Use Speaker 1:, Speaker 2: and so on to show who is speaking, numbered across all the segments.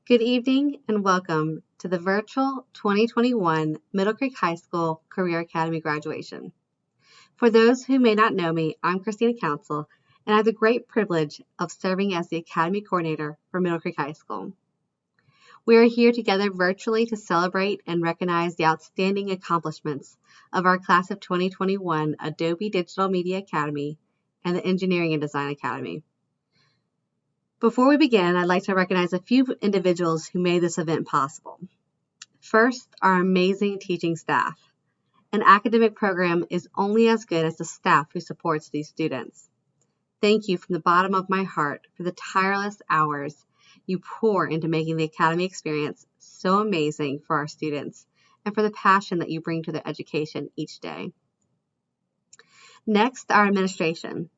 Speaker 1: Good evening and welcome to the virtual 2021 Middle Creek High School Career Academy graduation. For those who may not know me, I'm Christina Council, and I have the great privilege of serving as the Academy Coordinator for Middle Creek High School. We are here together virtually to celebrate and recognize the outstanding accomplishments of our class of 2021 Adobe Digital Media Academy and the Engineering and Design Academy. Before we begin, I'd like to recognize a few individuals who made this event possible. First, our amazing teaching staff. An academic program is only as good as the staff who supports these students. Thank you from the bottom of my heart for the tireless hours you pour into making the Academy experience so amazing for our students and for the passion that you bring to their education each day. Next, our administration.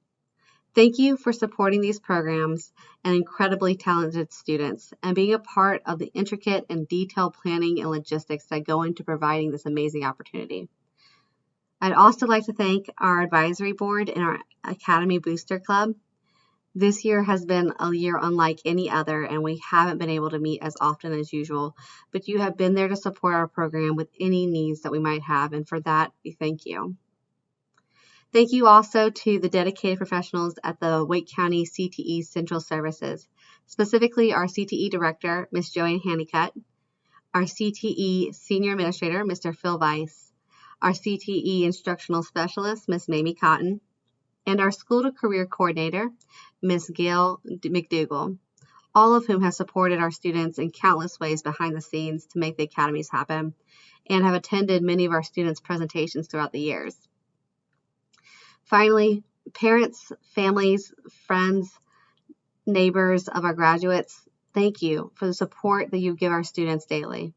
Speaker 1: Thank you for supporting these programs and incredibly talented students and being a part of the intricate and detailed planning and logistics that go into providing this amazing opportunity. I'd also like to thank our advisory board and our Academy Booster Club. This year has been a year unlike any other, and we haven't been able to meet as often as usual, but you have been there to support our program with any needs that we might have, and for that, we thank you. Thank you also to the dedicated professionals at the Wake County CTE Central Services, specifically our CTE Director, Ms. Joanne Honeycutt, our CTE Senior Administrator, Mr. Phil Weiss, our CTE Instructional Specialist, Ms. Mamie Cotton, and our School to Career Coordinator, Ms. Gail McDougall, all of whom have supported our students in countless ways behind the scenes to make the academies happen and have attended many of our students' presentations throughout the years. Finally, parents, families, friends, neighbors of our graduates, thank you for the support that you give our students daily.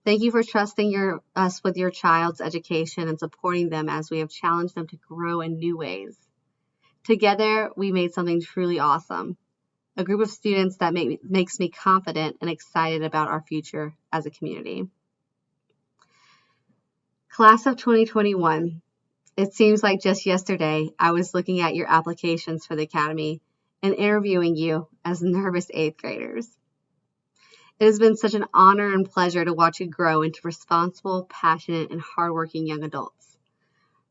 Speaker 1: Thank you for trusting us with your child's education and supporting them as we have challenged them to grow in new ways. Together, we made something truly awesome, a group of students that makes me confident and excited about our future as a community. Class of 2021. It seems like just yesterday I was looking at your applications for the Academy and interviewing you as nervous 8th graders. It has been such an honor and pleasure to watch you grow into responsible, passionate, and hardworking young adults.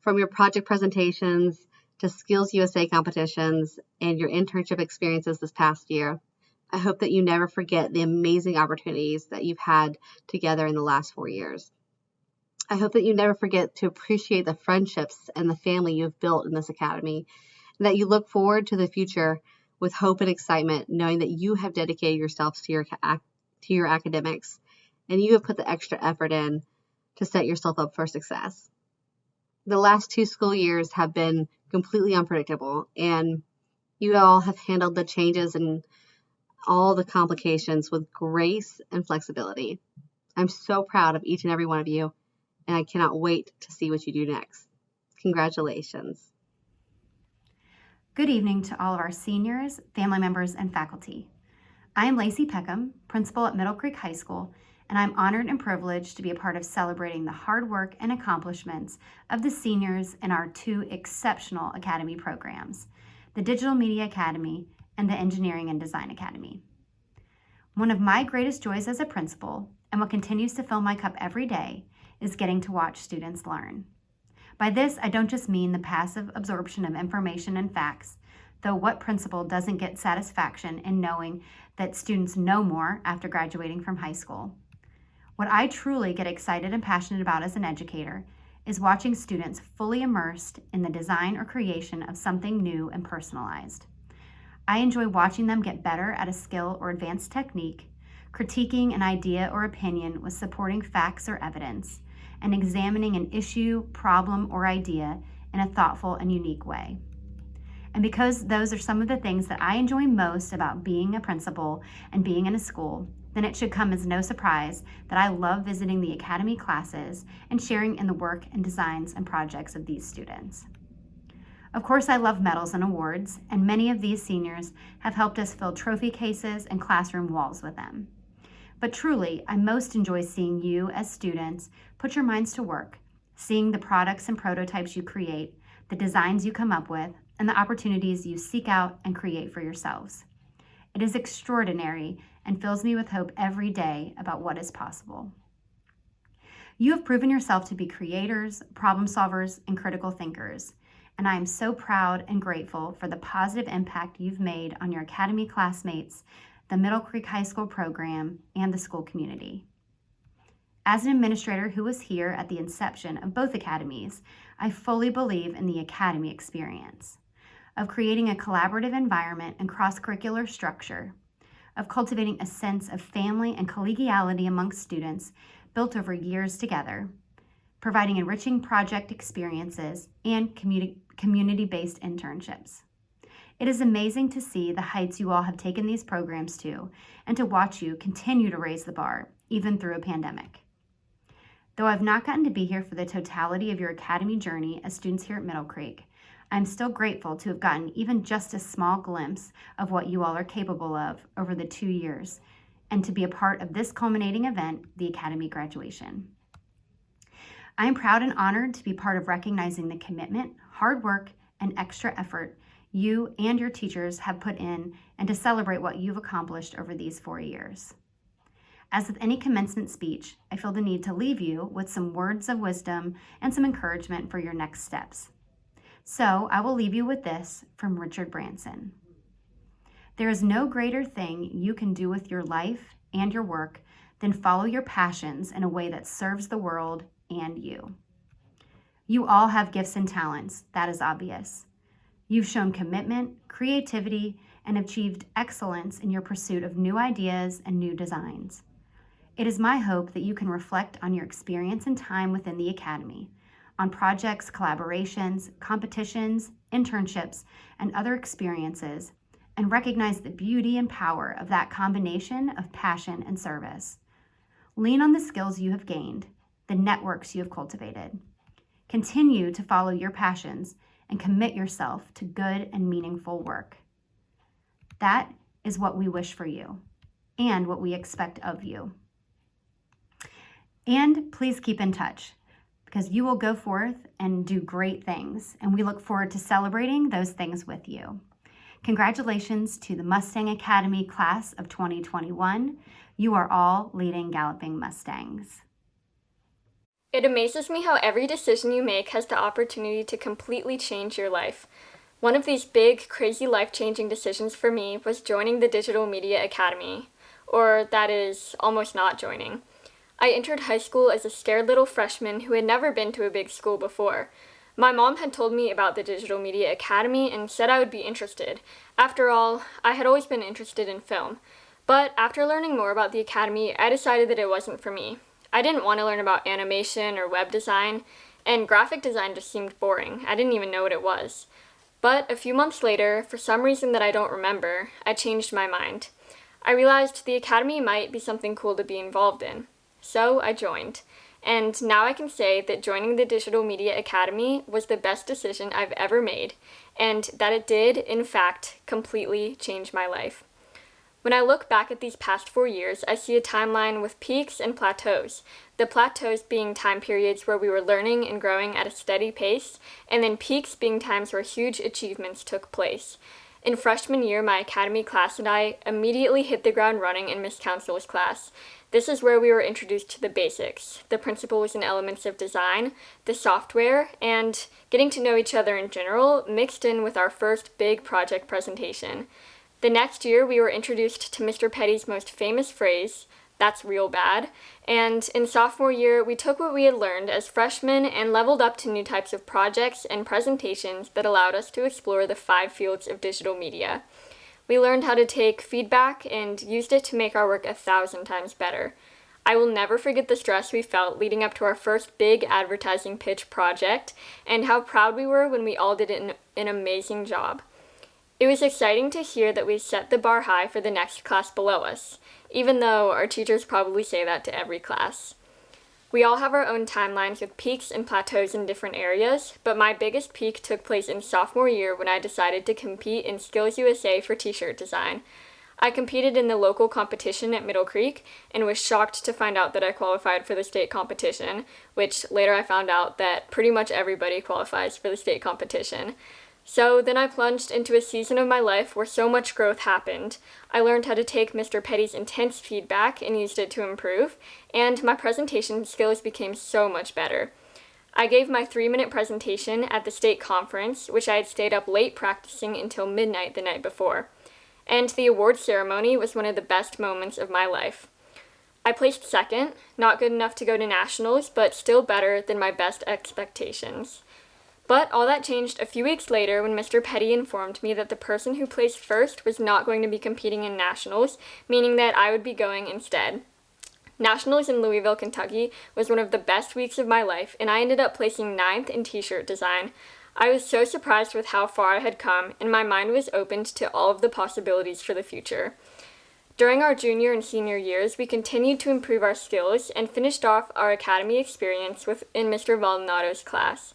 Speaker 1: From your project presentations to Skills USA competitions and your internship experiences this past year, I hope that you never forget the amazing opportunities that you've had together in the last 4 years. I hope that you never forget to appreciate the friendships and the family you've built in this academy, and that you look forward to the future with hope and excitement, knowing that you have dedicated yourselves to your academics, and you have put the extra effort in to set yourself up for success. The last 2 school years have been completely unpredictable, and you all have handled the changes and all the complications with grace and flexibility. I'm so proud of each and every one of you, and I cannot wait to see what you do next. Congratulations.
Speaker 2: Good evening to all of our seniors, family members, and faculty. I am Lacey Peckham, principal at Middle Creek High School, and I'm honored and privileged to be a part of celebrating the hard work and accomplishments of the seniors in our 2 exceptional academy programs, the Digital Media Academy and the Engineering and Design Academy. One of my greatest joys as a principal, and what continues to fill my cup every day, is getting to watch students learn. By this, I don't just mean the passive absorption of information and facts, though what principal doesn't get satisfaction in knowing that students know more after graduating from high school. What I truly get excited and passionate about as an educator is watching students fully immersed in the design or creation of something new and personalized. I enjoy watching them get better at a skill or advanced technique, critiquing an idea or opinion with supporting facts or evidence, and examining an issue, problem, or idea in a thoughtful and unique way. And because those are some of the things that I enjoy most about being a principal and being in a school, then it should come as no surprise that I love visiting the academy classes and sharing in the work and designs and projects of these students. Of course, I love medals and awards, and many of these seniors have helped us fill trophy cases and classroom walls with them. But truly, I most enjoy seeing you as students put your minds to work, seeing the products and prototypes you create, the designs you come up with, and the opportunities you seek out and create for yourselves. It is extraordinary and fills me with hope every day about what is possible. You have proven yourself to be creators, problem solvers, and critical thinkers, and I am so proud and grateful for the positive impact you've made on your academy classmates, the Middle Creek High School program, and the school community. As an administrator who was here at the inception of both academies, I fully believe in the academy experience, of creating a collaborative environment and cross-curricular structure, of cultivating a sense of family and collegiality amongst students built over years together, providing enriching project experiences, and community-based internships. It is amazing to see the heights you all have taken these programs to, and to watch you continue to raise the bar, even through a pandemic. Though I've not gotten to be here for the totality of your academy journey as students here at Middle Creek, I'm still grateful to have gotten even just a small glimpse of what you all are capable of over the 2 years, and to be a part of this culminating event, the Academy graduation. I am proud and honored to be part of recognizing the commitment, hard work, and extra effort you and your teachers have put in, and to celebrate what you've accomplished over these 4 years. As with any commencement speech, I feel the need to leave you with some words of wisdom and some encouragement for your next steps. So I will leave you with this from Richard Branson. There is no greater thing you can do with your life and your work than follow your passions in a way that serves the world and you. You all have gifts and talents, that is obvious. You've shown commitment, creativity, and achieved excellence in your pursuit of new ideas and new designs. It is my hope that you can reflect on your experience and time within the Academy, on projects, collaborations, competitions, internships, and other experiences, and recognize the beauty and power of that combination of passion and service. Lean on the skills you have gained, the networks you have cultivated. Continue to follow your passions and commit yourself to good and meaningful work. That is what we wish for you and what we expect of you. And please keep in touch, because you will go forth and do great things, and we look forward to celebrating those things with you. Congratulations to the Mustang Academy class of 2021. You are all leading Galloping Mustangs.
Speaker 3: It amazes me how every decision you make has the opportunity to completely change your life. One of these big, crazy, life-changing decisions for me was joining the Digital Media Academy, or that is, almost not joining. I entered high school as a scared little freshman who had never been to a big school before. My mom had told me about the Digital Media Academy and said I would be interested. After all, I had always been interested in film. But after learning more about the Academy, I decided that it wasn't for me. I didn't want to learn about animation or web design, and graphic design just seemed boring. I didn't even know what it was. But a few months later, for some reason that I don't remember, I changed my mind. I realized the Academy might be something cool to be involved in. So I joined. And now I can say that joining the Digital Media Academy was the best decision I've ever made, and that it did, in fact, completely change my life. When I look back at these past 4 years, I see a timeline with peaks and plateaus. The plateaus being time periods where we were learning and growing at a steady pace, and then peaks being times where huge achievements took place. In freshman year, my academy class and I immediately hit the ground running in Miss Counsel's class. This is where we were introduced to the basics, the principles and elements of design, the software, and getting to know each other in general, mixed in with our first big project presentation. The next year, we were introduced to Mr. Petty's most famous phrase, "That's real bad," and in sophomore year, we took what we had learned as freshmen and leveled up to new types of projects and presentations that allowed us to explore the 5 fields of digital media. We learned how to take feedback and used it to make our work 1,000 times better. I will never forget the stress we felt leading up to our first big advertising pitch project and how proud we were when we all did an amazing job. It was exciting to hear that we set the bar high for the next class below us, even though our teachers probably say that to every class. We all have our own timelines with peaks and plateaus in different areas, but my biggest peak took place in sophomore year when I decided to compete in Skills USA for t-shirt design. I competed in the local competition at Middle Creek and was shocked to find out that I qualified for the state competition, which later I found out that pretty much everybody qualifies for the state competition. So then I plunged into a season of my life where so much growth happened. I learned how to take Mr. Petty's intense feedback and used it to improve, and my presentation skills became so much better. I gave my 3-minute presentation at the state conference, which I had stayed up late practicing until midnight the night before. And the award ceremony was one of the best moments of my life. I placed second, not good enough to go to nationals, but still better than my best expectations. But all that changed a few weeks later when Mr. Petty informed me that the person who placed first was not going to be competing in nationals, meaning that I would be going instead. Nationals in Louisville, Kentucky was one of the best weeks of my life, and I ended up placing 9th in t-shirt design. I was so surprised with how far I had come, and my mind was opened to all of the possibilities for the future. During our junior and senior years, we continued to improve our skills and finished off our academy experience in Mr. Valdonado's class.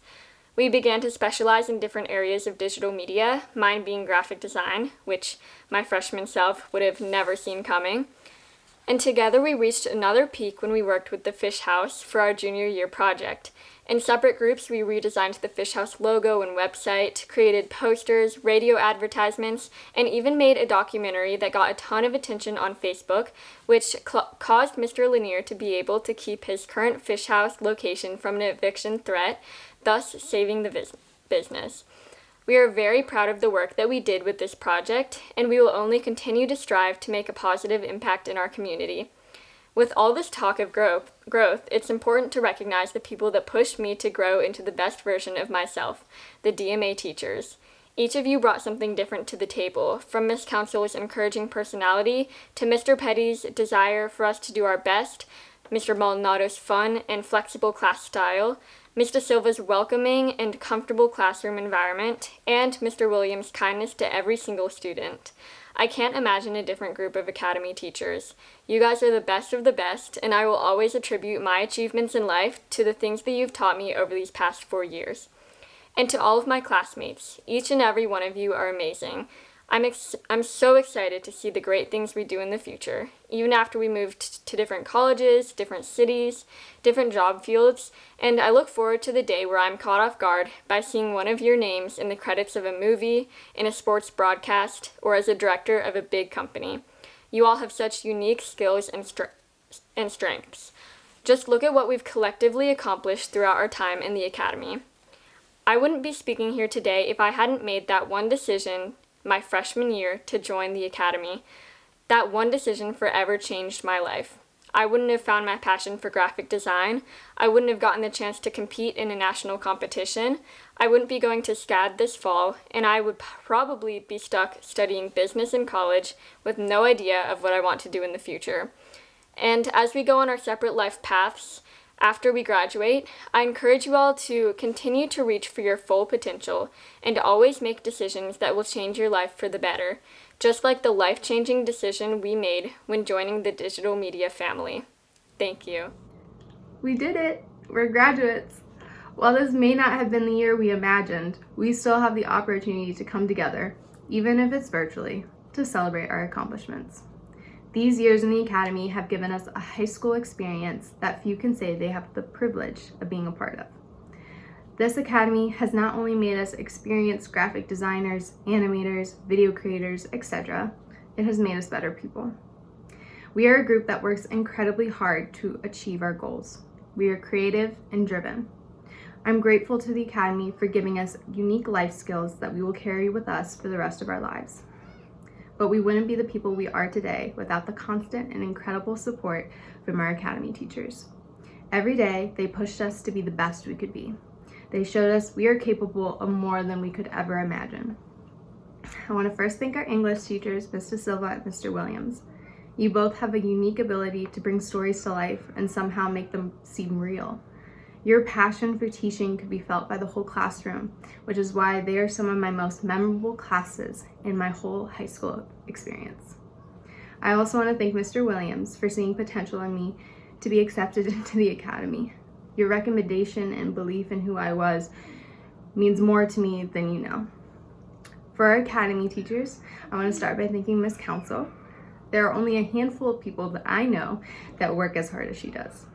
Speaker 3: We began to specialize in different areas of digital media, mine being graphic design, which my freshman self would have never seen coming. And together we reached another peak when we worked with the Fish House for our junior year project. In separate groups, we redesigned the Fish House logo and website, created posters, radio advertisements, and even made a documentary that got a ton of attention on Facebook, which caused Mr. Lanier to be able to keep his current Fish House location from an eviction threat, thus saving the business. We are very proud of the work that we did with this project, and we will only continue to strive to make a positive impact in our community. With all this talk of growth, it's important to recognize the people that pushed me to grow into the best version of myself, the DMA teachers. Each of you brought something different to the table, from Miss Counsel's encouraging personality to Mr. Petty's desire for us to do our best, Mr. Maldonado's fun and flexible class style, Mr. Silva's welcoming and comfortable classroom environment, and Mr. Williams' kindness to every single student. I can't imagine a different group of academy teachers. You guys are the best of the best, and I will always attribute my achievements in life to the things that you've taught me over these past 4 years. And to all of my classmates, each and every one of you are amazing. I'm so excited to see the great things we do in the future, even after we moved to different colleges, different cities, different job fields, and I look forward to the day where I'm caught off guard by seeing one of your names in the credits of a movie, in a sports broadcast, or as a director of a big company. You all have such unique skills and strengths. Just look at what we've collectively accomplished throughout our time in the academy. I wouldn't be speaking here today if I hadn't made that one decision my freshman year to join the academy. That one decision forever changed my life. I wouldn't have found my passion for graphic design. I wouldn't have gotten the chance to compete in a national competition. I wouldn't be going to SCAD this fall, and I would probably be stuck studying business in college with no idea of what I want to do in the future. And as we go on our separate life paths, after we graduate, I encourage you all to continue to reach for your full potential and to always make decisions that will change your life for the better, just like the life-changing decision we made when joining the digital media family. Thank you.
Speaker 4: We did it! We're graduates! While this may not have been the year we imagined, we still have the opportunity to come together, even if it's virtually, to celebrate our accomplishments. These years in the academy have given us a high school experience that few can say they have the privilege of being a part of. This academy has not only made us experienced graphic designers, animators, video creators, etc., it has made us better people. We are a group that works incredibly hard to achieve our goals. We are creative and driven. I'm grateful to the academy for giving us unique life skills that we will carry with us for the rest of our lives. But we wouldn't be the people we are today without the constant and incredible support from our academy teachers. Every day, they pushed us to be the best we could be. They showed us we are capable of more than we could ever imagine. I want to first thank our English teachers, Mr. Silva and Mr. Williams. You both have a unique ability to bring stories to life and somehow make them seem real. Your passion for teaching could be felt by the whole classroom, which is why they are some of my most memorable classes in my whole high school experience. I also want to thank Mr. Williams for seeing potential in me to be accepted into the academy. Your recommendation and belief in who I was means more to me than you know. For our academy teachers, I want to start by thanking Miss Counsel. There are only a handful of people that I know that work as hard as she does.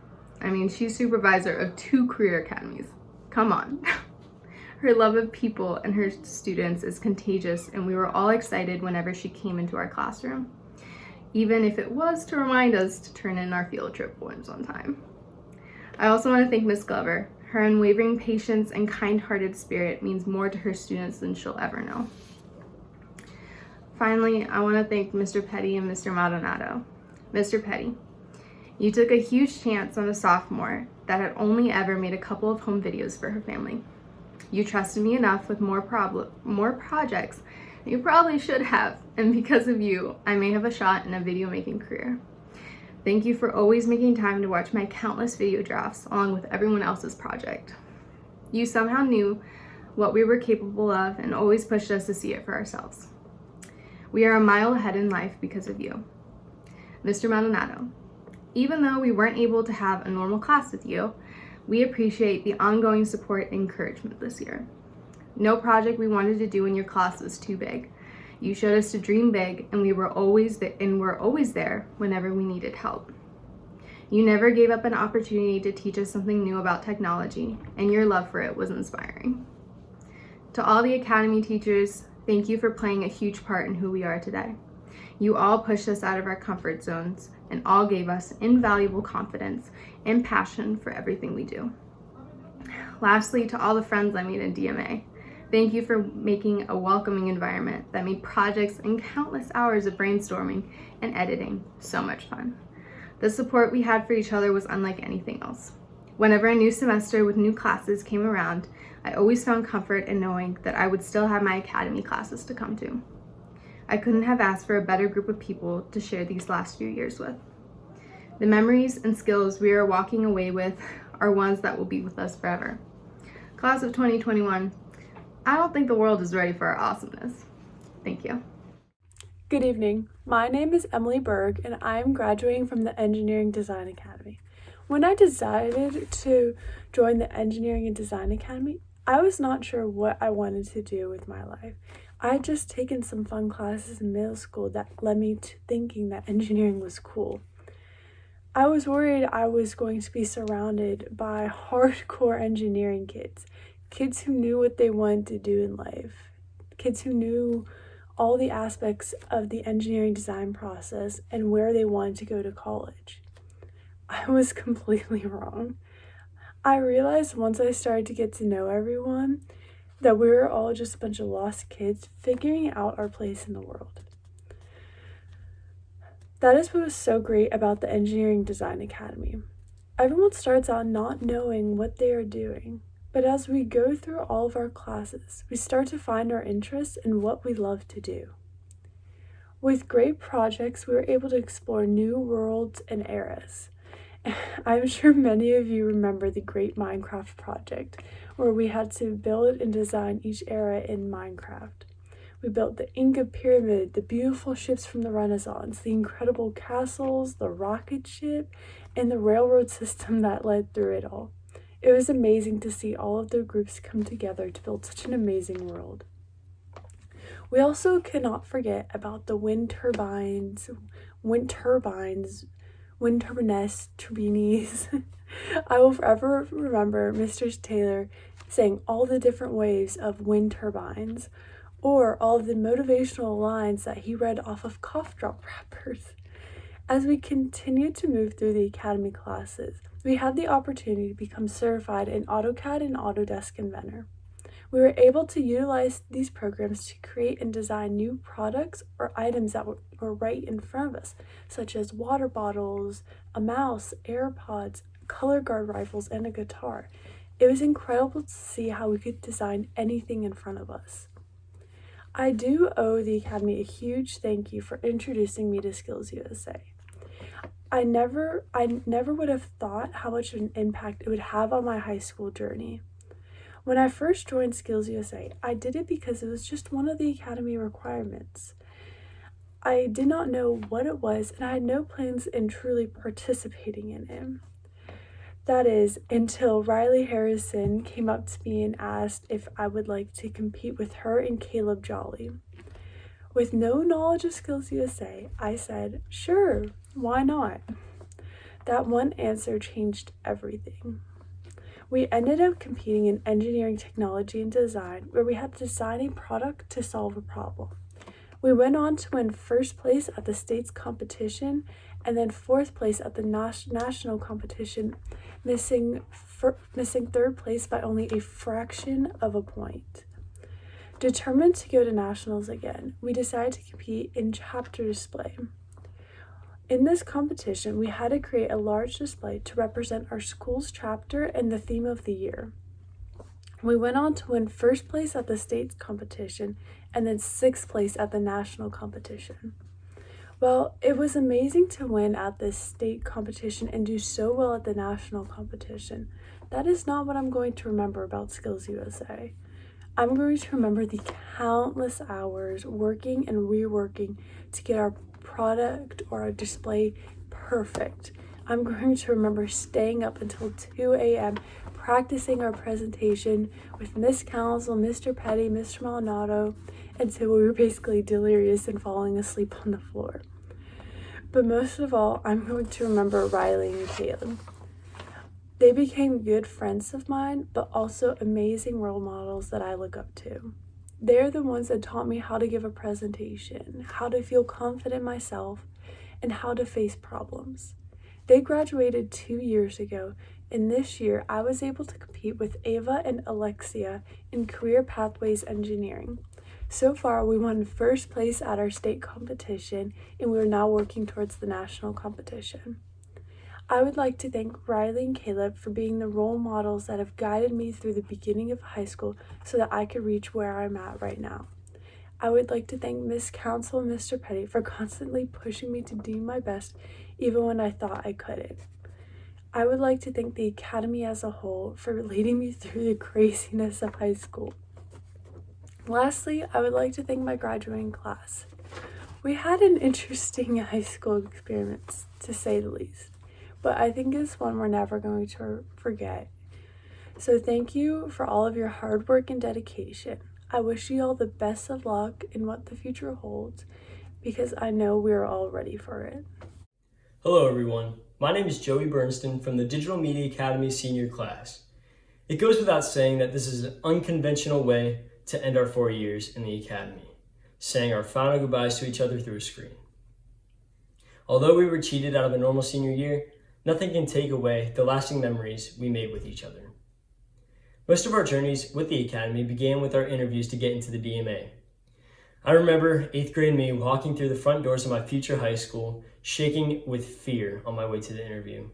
Speaker 4: I mean, she's supervisor of 2 career academies. Come on. Her love of people and her students is contagious, and we were all excited whenever she came into our classroom, even if it was to remind us to turn in our field trip forms on time. I also want to thank Miss Glover. Her unwavering patience and kind-hearted spirit means more to her students than she'll ever know. Finally, I want to thank Mr. Petty and Mr. Maldonado. Mr. Petty, you took a huge chance on a sophomore that had only ever made a couple of home videos for her family. You trusted me enough with more projects than you probably should have, and because of you, I may have a shot in a video making career. Thank you for always making time to watch my countless video drafts along with everyone else's project. You somehow knew what we were capable of and always pushed us to see it for ourselves. We are a mile ahead in life because of you. Mr. Maldonado, even though we weren't able to have a normal class with you, we appreciate the ongoing support and encouragement this year. No project we wanted to do in your class was too big. You showed us to dream big, and we're always there whenever we needed help. You never gave up an opportunity to teach us something new about technology, and your love for it was inspiring. To all the Academy teachers, thank you for playing a huge part in who we are today. You all pushed us out of our comfort zones and all gave us invaluable confidence and passion for everything we do. Lastly, to all the friends I made in DMA, thank you for making a welcoming environment that made projects and countless hours of brainstorming and editing so much fun. The support we had for each other was unlike anything else. Whenever a new semester with new classes came around, I always found comfort in knowing that I would still have my Academy classes to come to. I couldn't have asked for a better group of people to share these last few years with. The memories and skills we are walking away with are ones that will be with us forever. Class of 2021, I don't think the world is ready for our awesomeness. Thank you.
Speaker 5: Good evening. My name is Emily Berg, and I am graduating from the Engineering Design Academy. When I decided to join the Engineering and Design Academy, I was not sure what I wanted to do with my life. I had just taken some fun classes in middle school that led me to thinking that engineering was cool. I was worried I was going to be surrounded by hardcore engineering kids who knew what they wanted to do in life, kids who knew all the aspects of the engineering design process and where they wanted to go to college. I was completely wrong. I realized once I started to get to know everyone that we were all just a bunch of lost kids figuring out our place in the world. That is what was so great about the Engineering Design Academy. Everyone starts out not knowing what they are doing, but as we go through all of our classes, we start to find our interests in what we love to do. With great projects, we were able to explore new worlds and eras. I'm sure many of you remember the Great Minecraft project, where we had to build and design each era in Minecraft. We built the Inca Pyramid, the beautiful ships from the Renaissance, the incredible castles, the rocket ship, and the railroad system that led through it all. It was amazing to see all of the groups come together to build such an amazing world. We also cannot forget about the wind turbinettes, turbinis. I will forever remember Mr. Taylor saying all the different waves of wind turbines, or all of the motivational lines that he read off of cough drop wrappers. As we continued to move through the Academy classes, we had the opportunity to become certified in AutoCAD and Autodesk Inventor. We were able to utilize these programs to create and design new products or items that were right in front of us, such as water bottles, a mouse, AirPods, color guard rifles, and a guitar. It was incredible to see how we could design anything in front of us. I do owe the Academy a huge thank you for introducing me to Skills USA. I never would have thought how much of an impact it would have on my high school journey. When I first joined Skills USA, I did it because it was just one of the Academy requirements. I did not know what it was, and I had no plans in truly participating in it. That is, until Riley Harrison came up to me and asked if I would like to compete with her and Caleb Jolly. With no knowledge of Skills USA, I said, sure, why not? That one answer changed everything. We ended up competing in engineering, technology, and design, where we had to design a product to solve a problem. We went on to win first place at the state's competition and then fourth place at the national competition, missing third place by only a fraction of a point. Determined to go to nationals again, we decided to compete in chapter display. In this competition, we had to create a large display to represent our school's chapter and the theme of the year. We went on to win first place at the state's competition and then sixth place at the national competition. Well, it was amazing to win at this state competition and do so well at the national competition. That is not what I'm going to remember about Skills USA. I'm going to remember the countless hours working and reworking to get our product or our display perfect. I'm going to remember staying up until 2 a.m. practicing our presentation with Miss Council, Mr. Petty, Mr. Maldonado, until we were basically delirious and falling asleep on the floor. But most of all, I'm going to remember Riley and Caleb. They became good friends of mine, but also amazing role models that I look up to. They're the ones that taught me how to give a presentation, how to feel confident myself, and how to face problems. They graduated 2 years ago, and this year I was able to compete with Ava and Alexia in Career Pathways Engineering. So far, we won first place at our state competition, and we are now working towards the national competition. I would like to thank Riley and Caleb for being the role models that have guided me through the beginning of high school so that I could reach where I'm at right now. I would like to thank Miss Council and Mr. Petty for constantly pushing me to do my best even when I thought I couldn't. I would like to thank the Academy as a whole for leading me through the craziness of high school. Lastly, I would like to thank my graduating class. We had an interesting high school experience, to say the least, but I think it's one we're never going to forget. So thank you for all of your hard work and dedication. I wish you all the best of luck in what the future holds, because I know we're all ready for it.
Speaker 6: Hello everyone, my name is Joey Bernston from the Digital Media Academy senior class. It goes without saying that this is an unconventional way to end our 4 years in the Academy, saying our final goodbyes to each other through a screen. Although we were cheated out of a normal senior year, nothing can take away the lasting memories we made with each other. Most of our journeys with the Academy began with our interviews to get into the DMA. I remember 8th grade me walking through the front doors of my future high school, shaking with fear on my way to the interview.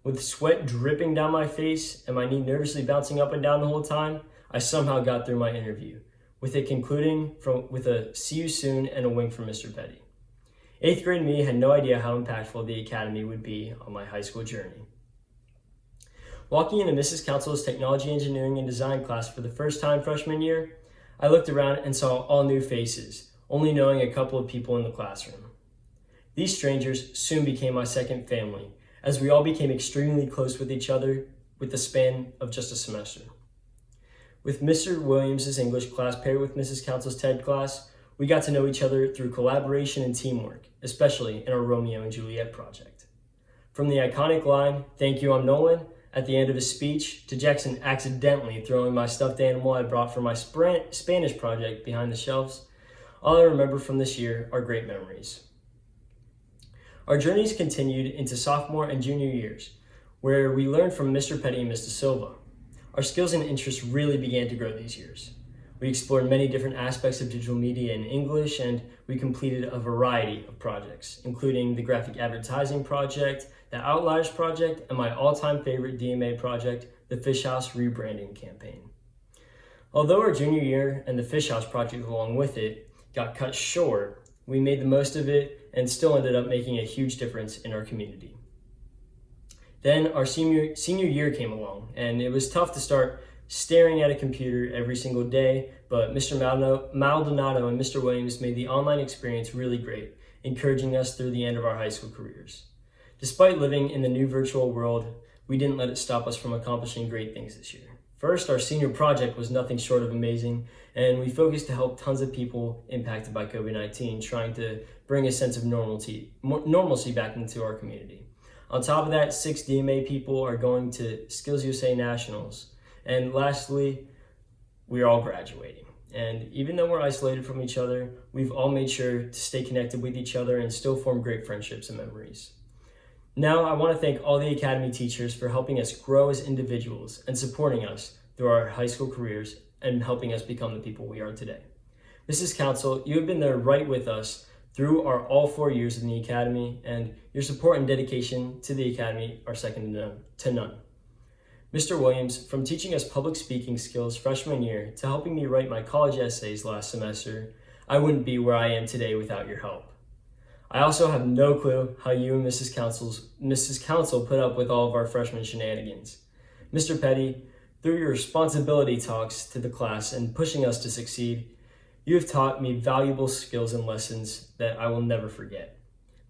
Speaker 6: With sweat dripping down my face and my knee nervously bouncing up and down the whole time, I somehow got through my interview, with it concluding with a "see you soon" and a wink from Mr. Petty. 8th grade me had no idea how impactful the Academy would be on my high school journey. Walking into Mrs. Council's Technology, Engineering, and Design class for the first time freshman year, I looked around and saw all new faces, only knowing a couple of people in the classroom. These strangers soon became my second family, as we all became extremely close with each other with the span of just a semester. With Mr. Williams' English class paired with Mrs. Council's TED class, we got to know each other through collaboration and teamwork, especially in our Romeo and Juliet project. From the iconic line, "Thank you, I'm Nolan," at the end of his speech, to Jackson accidentally throwing my stuffed animal I brought for my Spanish project behind the shelves, all I remember from this year are great memories. Our journeys continued into sophomore and junior years, where we learned from Mr. Petty and Mr. Silva. Our skills and interests really began to grow these years. We explored many different aspects of digital media in English, and we completed a variety of projects, including the graphic advertising project, the Outliers project, and my all-time favorite DMA project, the Fish House rebranding campaign. Although our junior year and the Fish House project along with it got cut short, we made the most of it and still ended up making a huge difference in our community. Then our senior year came along, and it was tough to start staring at a computer every single day, but Mr. Maldonado and Mr. Williams made the online experience really great, encouraging us through the end of our high school careers. Despite living in the new virtual world, we didn't let it stop us from accomplishing great things this year. First, our senior project was nothing short of amazing, and we focused to help tons of people impacted by COVID-19, trying to bring a sense of normalcy back into our community. On top of that, 6 DMA people are going to Skills USA Nationals. And lastly, we're all graduating. And even though we're isolated from each other, we've all made sure to stay connected with each other and still form great friendships and memories. Now, I want to thank all the Academy teachers for helping us grow as individuals and supporting us through our high school careers and helping us become the people we are today. Mrs. Council, you have been there right with us through our all 4 years in the Academy, and your support and dedication to the Academy are second to none. Mr. Williams, from teaching us public speaking skills freshman year to helping me write my college essays last semester, I wouldn't be where I am today without your help. I also have no clue how you and Mrs. Council put up with all of our freshman shenanigans. Mr. Petty, through your responsibility talks to the class and pushing us to succeed, you have taught me valuable skills and lessons that I will never forget.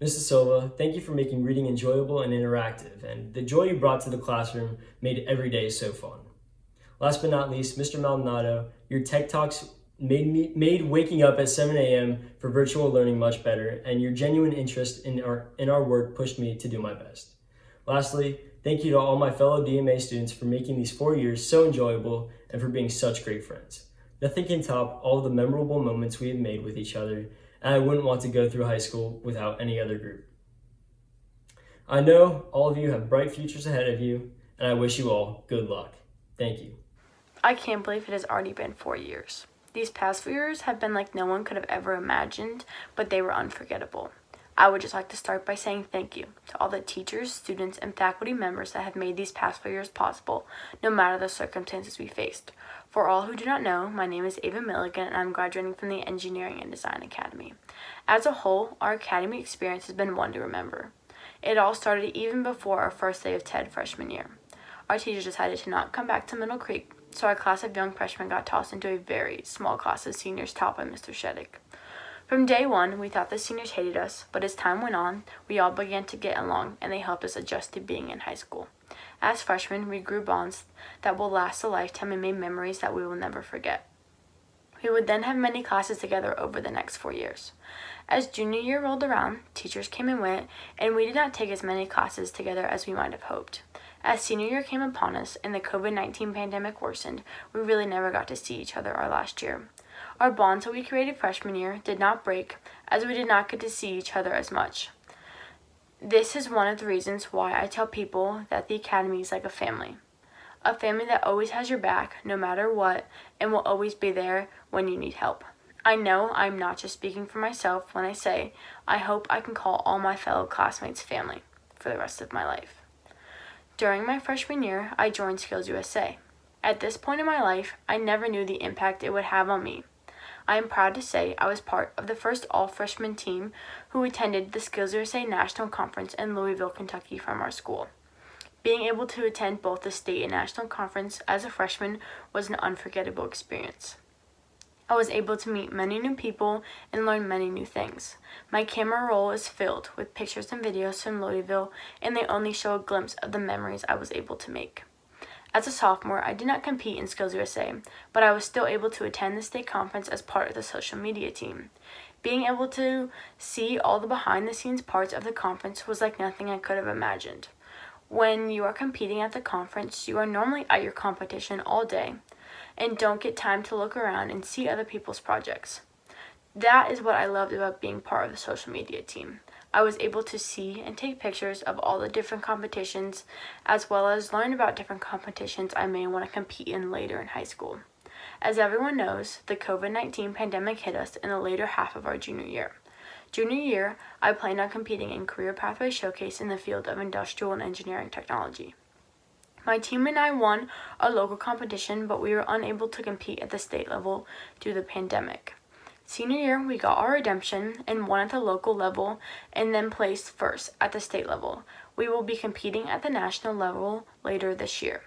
Speaker 6: Mrs. Silva, thank you for making reading enjoyable and interactive, and the joy you brought to the classroom made every day so fun. Last but not least, Mr. Maldonado, your tech talks made waking up at 7 a.m. for virtual learning much better, and your genuine interest in our work pushed me to do my best. Lastly, thank you to all my fellow DMA students for making these 4 years so enjoyable and for being such great friends. Nothing can top all the memorable moments we have made with each other, and I wouldn't want to go through high school without any other group. I know all of you have bright futures ahead of you, and I wish you all good luck. Thank you.
Speaker 7: I can't believe it has already been 4 years. These past 4 years have been like no one could have ever imagined, but they were unforgettable. I would just like to start by saying thank you to all the teachers, students, and faculty members that have made these past 4 years possible, no matter the circumstances we faced. For all who do not know, my name is Ava Milligan, and I'm graduating from the Engineering and Design Academy. As a whole, our academy experience has been one to remember. It all started even before our first day of TED freshman year. Our teachers decided to not come back to Middle Creek, so our class of young freshmen got tossed into a very small class of seniors taught by Mr. Sheddick. From day one, we thought the seniors hated us, but as time went on, we all began to get along, and they helped us adjust to being in high school. As freshmen, we grew bonds that will last a lifetime and made memories that we will never forget. We would then have many classes together over the next 4 years. As junior year rolled around, teachers came and went, and we did not take as many classes together as we might have hoped. As senior year came upon us and the COVID-19 pandemic worsened, we really never got to see each other our last year. Our bonds that we created freshman year did not break, as we did not get to see each other as much. This is one of the reasons why I tell people that the Academy is like a family that always has your back no matter what and will always be there when you need help. I know I'm not just speaking for myself when I say I hope I can call all my fellow classmates family for the rest of my life. During my freshman year, I joined Skills USA. At this point in my life, I never knew the impact it would have on me. I am proud to say I was part of the first all-freshman team who attended the Skills USA National Conference in Louisville, Kentucky from our school. Being able to attend both the state and national conference as a freshman was an unforgettable experience. I was able to meet many new people and learn many new things. My camera roll is filled with pictures and videos from Louisville, and they only show a glimpse of the memories I was able to make. As a sophomore, I did not compete in Skills USA, but I was still able to attend the state conference as part of the social media team. Being able to see all the behind-the-scenes parts of the conference was like nothing I could have imagined. When you are competing at the conference, you are normally at your competition all day and don't get time to look around and see other people's projects. That is what I loved about being part of the social media team. I was able to see and take pictures of all the different competitions, as well as learn about different competitions I may want to compete in later in high school. As everyone knows, the COVID-19 pandemic hit us in the later half of our junior year. Junior year, I planned on competing in Career Pathway Showcase in the field of industrial and engineering technology. My team and I won our local competition, but we were unable to compete at the state level due to the pandemic. Senior year, we got our redemption and won at the local level and then placed first at the state level. We will be competing at the national level later this year.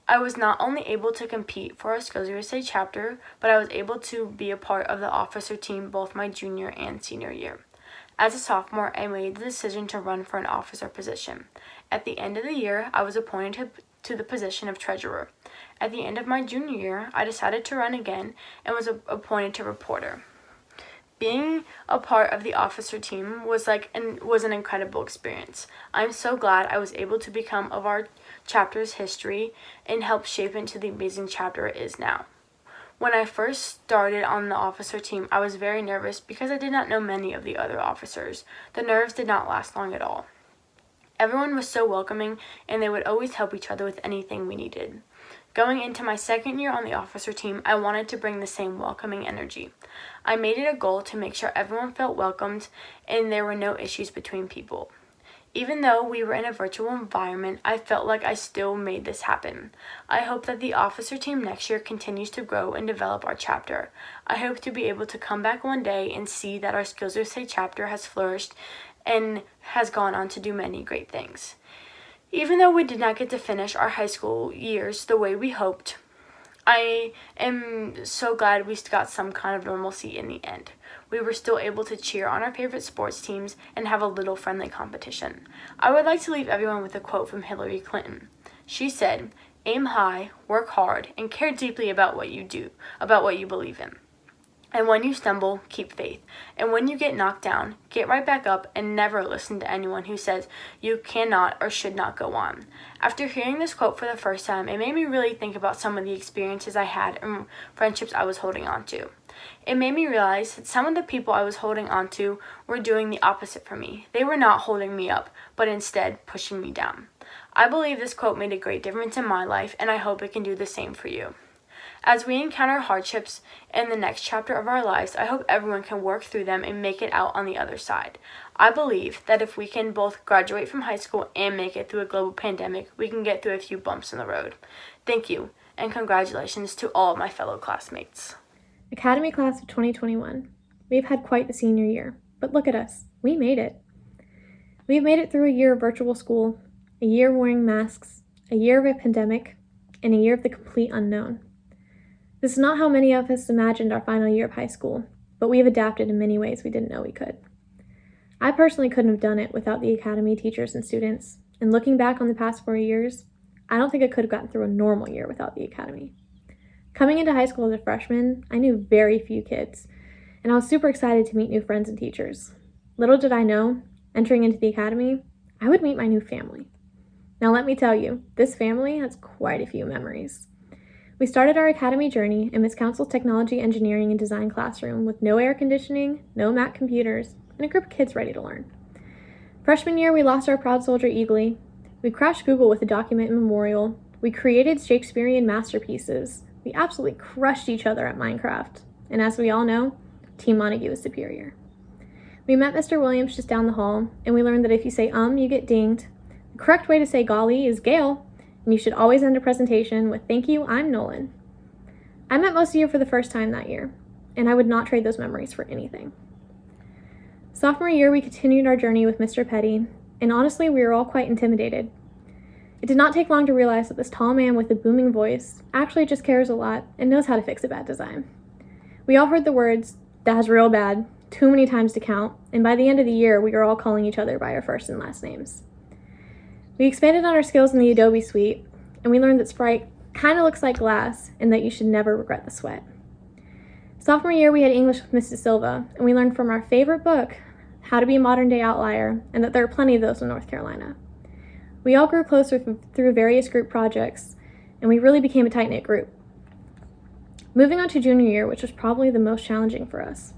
Speaker 7: I was not only able to compete for our Skills USA chapter, but I was able to be a part of the officer team both my junior and senior year. As a sophomore, I made the decision to run for an officer position. At the end of the year, I was appointed to the position of treasurer. At the end of my junior year, I decided to run again and was appointed to reporter. Being a part of the officer team was an incredible experience. I'm so glad I was able to become of our chapter's history and help shape it into the amazing chapter it is now. When I first started on the officer team, I was very nervous because I did not know many of the other officers. The nerves did not last long at all. Everyone was so welcoming, and they would always help each other with anything we needed. Going into my second year on the officer team, I wanted to bring the same welcoming energy. I made it a goal to make sure everyone felt welcomed and there were no issues between people. Even though we were in a virtual environment, I felt like I still made this happen. I hope that the officer team next year continues to grow and develop our chapter. I hope to be able to come back one day and see that our Skills USA chapter has flourished and has gone on to do many great things. Even though we did not get to finish our high school years the way we hoped, I am so glad we got some kind of normalcy in the end. We were still able to cheer on our favorite sports teams and have a little friendly competition. I would like to leave everyone with a quote from Hillary Clinton. She said, "Aim high, work hard, and care deeply about what you do, about what you believe in. And when you stumble, keep faith. And when you get knocked down, get right back up and never listen to anyone who says you cannot or should not go on." After hearing this quote for the first time, it made me really think about some of the experiences I had and friendships I was holding on to. It made me realize that some of the people I was holding on to were doing the opposite for me. They were not holding me up, but instead pushing me down. I believe this quote made a great difference in my life, and I hope it can do the same for you. As we encounter hardships in the next chapter of our lives, I hope everyone can work through them and make it out on the other side. I believe that if we can both graduate from high school and make it through a global pandemic, we can get through a few bumps in the road. Thank you, and congratulations to all of my fellow classmates.
Speaker 8: Academy Class of 2021. We've had quite the senior year, but look at us. We made it. We've made it through a year of virtual school, a year of wearing masks, a year of a pandemic, and a year of the complete unknown. This is not how many of us imagined our final year of high school, but we've adapted in many ways we didn't know we could. I personally couldn't have done it without the Academy teachers and students, and looking back on the past 4 years, I don't think I could have gotten through a normal year without the Academy. Coming into high school as a freshman, I knew very few kids, and I was super excited to meet new friends and teachers. Little did I know, entering into the Academy, I would meet my new family. Now let me tell you, this family has quite a few memories. We started our Academy journey in Miss Council's Technology, Engineering, and Design classroom with no air conditioning, no Mac computers, and a group of kids ready to learn. Freshman year, we lost our proud soldier Eagly. We crashed Google with a document memorial. We created Shakespearean masterpieces. We absolutely crushed each other at Minecraft. And as we all know, Team Montague is superior. We met Mr. Williams just down the hall, and we learned that if you say you get dinged. The correct way to say golly is Gail, and you should always end a presentation with "Thank you, I'm Nolan." I met most of you for the first time that year, and I would not trade those memories for anything. Sophomore year, we continued our journey with Mr. Petty, and honestly, we were all quite intimidated. It did not take long to realize that this tall man with a booming voice actually just cares a lot and knows how to fix a bad design. We all heard the words, "That's real bad," too many times to count, and by the end of the year, we were all calling each other by our first and last names. We expanded on our skills in the Adobe suite, and we learned that Sprite kind of looks like glass and that you should never regret the sweat. Sophomore year, we had English with Mrs. Silva, and we learned from our favorite book, How to Be a Modern Day Outlier, and that there are plenty of those in North Carolina. We all grew closer through various group projects, and we really became a tight-knit group. Moving on to junior year, which was probably the most challenging for us.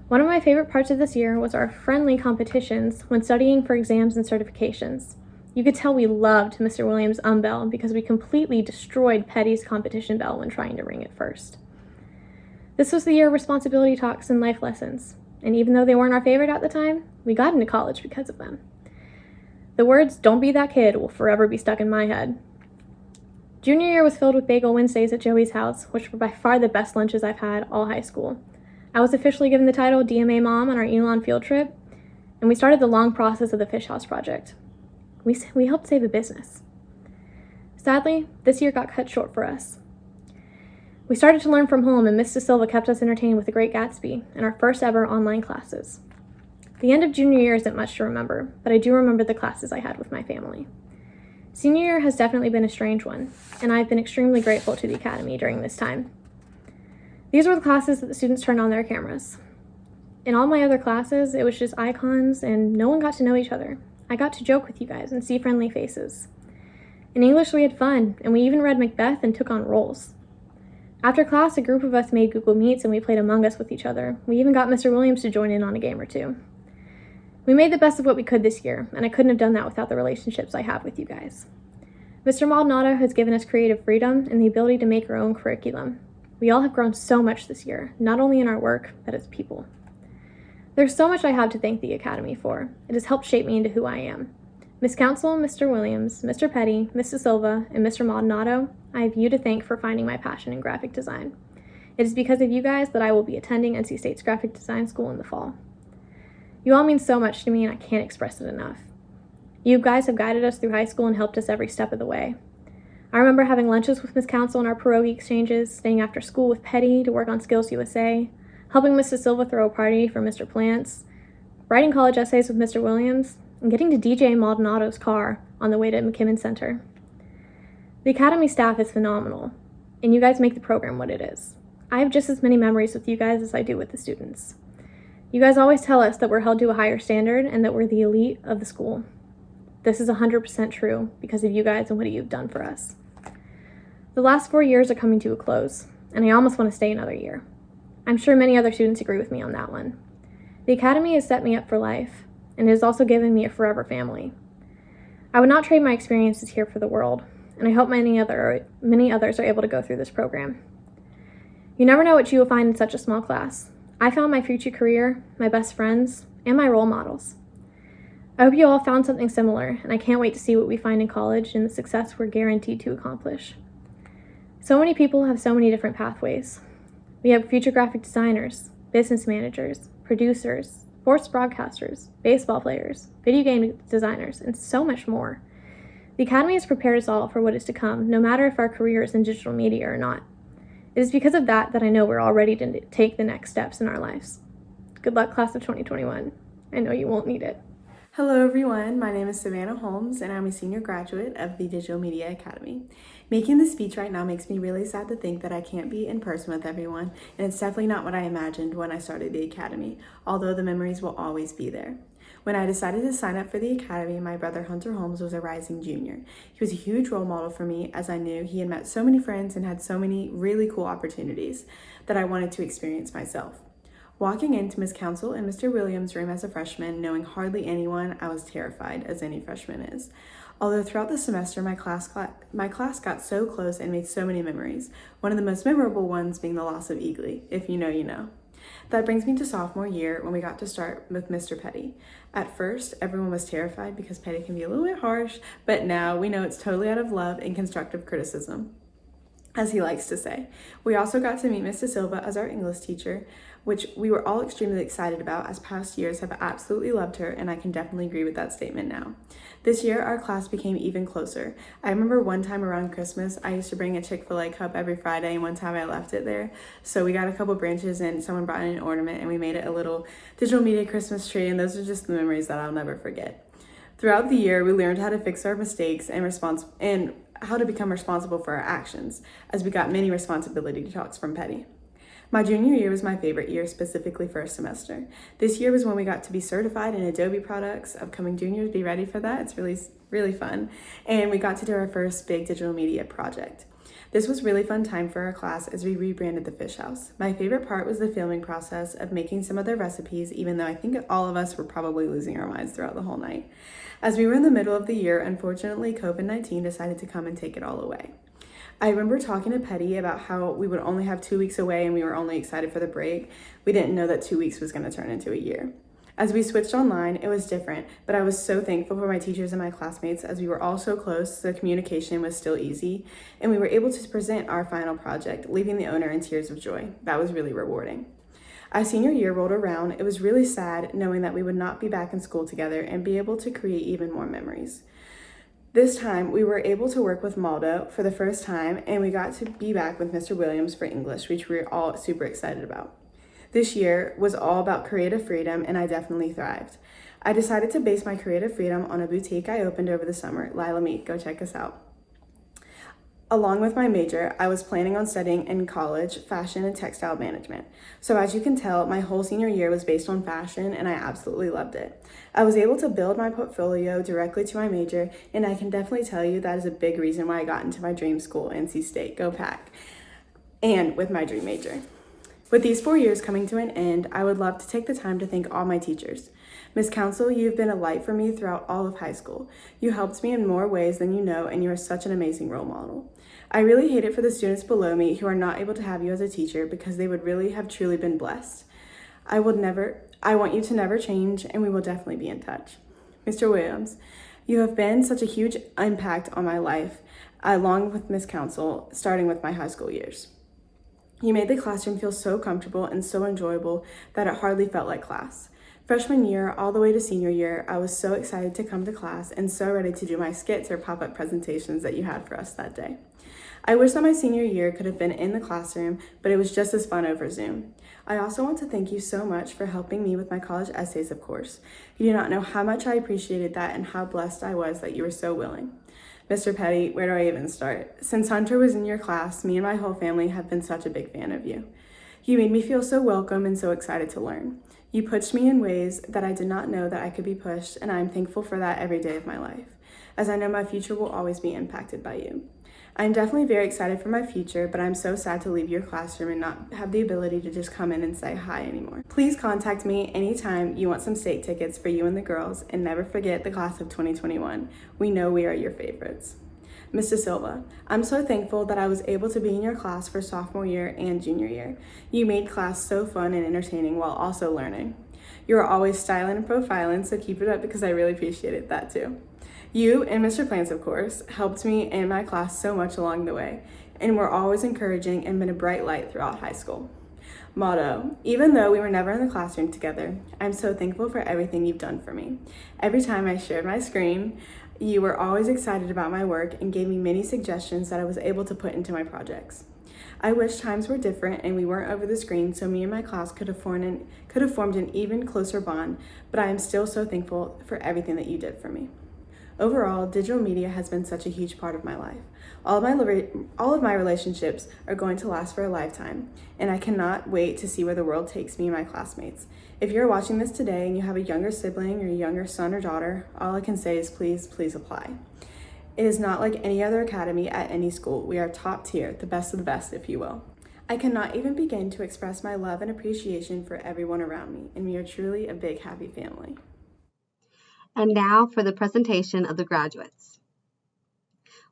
Speaker 8: One of my favorite parts of this year was our friendly competitions when studying for exams and certifications. You could tell we loved Mr. Williams' bell because we completely destroyed Petty's competition bell when trying to ring it first. This was the year of responsibility talks and life lessons, and even though they weren't our favorite at the time, we got into college because of them. The words, "Don't be that kid," will forever be stuck in my head. Junior year was filled with Bagel Wednesdays at Joey's house, which were by far the best lunches I've had all high school. I was officially given the title DMA Mom on our Elon field trip, and we started the long process of the Fish House project. We helped save a business. Sadly, this year got cut short for us. We started to learn from home, and Mrs. Silva kept us entertained with The Great Gatsby and our first ever online classes. The end of junior year isn't much to remember, but I do remember the classes I had with my family. Senior year has definitely been a strange one, and I've been extremely grateful to the Academy during this time. These were the classes that the students turned on their cameras. In all my other classes, it was just icons and no one got to know each other. I got to joke with you guys and see friendly faces. In English, we had fun, and we even read Macbeth and took on roles. After class, a group of us made Google Meets and we played Among Us with each other. We even got Mr. Williams to join in on a game or two. We made the best of what we could this year, and I couldn't have done that without the relationships I have with you guys. Mr. Maldonado has given us creative freedom and the ability to make our own curriculum. We all have grown so much this year, not only in our work, but as people. There's so much I have to thank the Academy for. It has helped shape me into who I am. Miss Council, Mr. Williams, Mr. Petty, Mrs. Silva, and Mr. Maldonado, I have you to thank for finding my passion in graphic design. It is because of you guys that I will be attending NC State's graphic design school in the fall. You all mean so much to me and I can't express it enough. You guys have guided us through high school and helped us every step of the way. I remember having lunches with Miss Council in our pierogi exchanges, staying after school with Petty to work on Skills USA, helping Mrs. Silva throw a party for Mr. Plants, writing college essays with Mr. Williams, and getting to DJ Maldonado's car on the way to McKimmon Center. The Academy staff is phenomenal, and you guys make the program what it is. I have just as many memories with you guys as I do with the students. You guys always tell us that we're held to a higher standard and that we're the elite of the school. This is 100% true because of you guys and what you've done for us. The last 4 years are coming to a close, and I almost want to stay another year. I'm sure many other students agree with me on that one. The Academy has set me up for life, and it has also given me a forever family. I would not trade my experiences here for the world, and I hope many others are able to go through this program. You never know what you will find in such a small class. I found my future career, my best friends, and my role models. I hope you all found something similar, and I can't wait to see what we find in college and the success we're guaranteed to accomplish. So many people have so many different pathways. We have future graphic designers, business managers, producers, sports broadcasters, baseball players, video game designers, and so much more. The Academy has prepared us all for what is to come, no matter if our career is in digital media or not. It is because of that that I know we're all ready to take the next steps in our lives. Good luck, class of 2021. I know you won't need it.
Speaker 9: Hello everyone, my name is Savannah Holmes and I'm a senior graduate of the Digital Media Academy. Making this speech right now makes me really sad to think that I can't be in person with everyone, and it's definitely not what I imagined when I started the Academy, although the memories will always be there. When I decided to sign up for the Academy, my brother Hunter Holmes was a rising junior. He was a huge role model for me as I knew he had met so many friends and had so many really cool opportunities that I wanted to experience myself. Walking into Miss Council and Mr. Williams' room as a freshman, knowing hardly anyone, I was terrified, as any freshman is. Although throughout the semester, my class got so close and made so many memories, one of the most memorable ones being the loss of Eagly. If you know, you know. That brings me to sophomore year when we got to start with Mr. Petty. At first, everyone was terrified because Petty can be a little bit harsh, but now we know it's totally out of love and constructive criticism, as he likes to say. We also got to meet Mrs. Silva as our English teacher, which we were all extremely excited about, as past years have absolutely loved her, and I can definitely agree with that statement now. This year, our class became even closer. I remember one time around Christmas, I used to bring a Chick-fil-A cup every Friday, and one time I left it there. So we got a couple branches and someone brought in an ornament, and we made it a little digital media Christmas tree, and those are just the memories that I'll never forget. Throughout the year, we learned how to fix our mistakes and how to become responsible for our actions, as we got many responsibility talks from Petty. My junior year was my favorite year, specifically first semester. This year was when we got to be certified in Adobe products. Upcoming juniors, be ready for that. It's really fun. And we got to do our first big digital media project. This was really fun time for our class as we rebranded the Fish House. My favorite part was the filming process of making some of their recipes, even though I think all of us were probably losing our minds throughout the whole night. As we were in the middle of the year, unfortunately, COVID-19 decided to come and take it all away. I remember talking to Petty about how we would only have 2 weeks away and we were only excited for the break. We didn't know that 2 weeks was going to turn into a year. As we switched online, it was different, but I was so thankful for my teachers and my classmates as we were all so close, so communication was still easy, and we were able to present our final project, leaving the owner in tears of joy. That was really rewarding. As senior year rolled around, it was really sad knowing that we would not be back in school together and be able to create even more memories. This time, we were able to work with Maldo for the first time, and we got to be back with Mr. Williams for English, which we were all super excited about. This year was all about creative freedom, and I definitely thrived. I decided to base my creative freedom on a boutique I opened over the summer, Lila Meat. Go check us out. Along with my major, I was planning on studying in college fashion and textile management. So as you can tell, my whole senior year was based on fashion and I absolutely loved it. I was able to build my portfolio directly to my major, and I can definitely tell you that is a big reason why I got into my dream school, NC State. Go Pack! And with my dream major. With these 4 years coming to an end, I would love to take the time to thank all my teachers. Ms. Council, you've been a light for me throughout all of high school. You helped me in more ways than you know, and you are such an amazing role model. I really hate it for the students below me who are not able to have you as a teacher because they would really have truly been blessed. I want you to never change, and we will definitely be in touch. Mr. Williams, you have been such a huge impact on my life, along with Ms. Council, starting with my high school years. You made the classroom feel so comfortable and so enjoyable that it hardly felt like class. Freshman year, all the way to senior year, I was so excited to come to class and so ready to do my skits or pop-up presentations that you had for us that day. I wish that my senior year could have been in the classroom, but it was just as fun over Zoom. I also want to thank you so much for helping me with my college essays, of course. You do not know how much I appreciated that and how blessed I was that you were so willing. Mr. Petty, where do I even start? Since Hunter was in your class, me and my whole family have been such a big fan of you. You made me feel so welcome and so excited to learn. You pushed me in ways that I did not know that I could be pushed, and I am thankful for that every day of my life, as I know my future will always be impacted by you. I'm definitely very excited for my future, but I'm so sad to leave your classroom and not have the ability to just come in and say hi anymore. Please contact me anytime you want some state tickets for you and the girls, and never forget the class of 2021. We know we are your favorites. Mr. Silva, I'm so thankful that I was able to be in your class for sophomore year and junior year. You made class so fun and entertaining while also learning. You are always styling and profiling, so keep it up because I really appreciated that too. You and Mr. Plants, of course, helped me in my class so much along the way, and were always encouraging and been a bright light throughout high school. Motto, even though we were never in the classroom together, I'm so thankful for everything you've done for me. Every time I shared my screen, you were always excited about my work and gave me many suggestions that I was able to put into my projects. I wish times were different and we weren't over the screen so me and my class could have formed an even closer bond, but I am still so thankful for everything that you did for me. Overall, digital media has been such a huge part of my life. All of my relationships are going to last for a lifetime, and I cannot wait to see where the world takes me and my classmates. If you're watching this today and you have a younger sibling or a younger son or daughter, all I can say is please apply. It is not like any other academy at any school. We are top tier, the best of the best, if you will. I cannot even begin to express my love and appreciation for everyone around me, and we are truly a big, happy family.
Speaker 1: And now for the presentation of the graduates.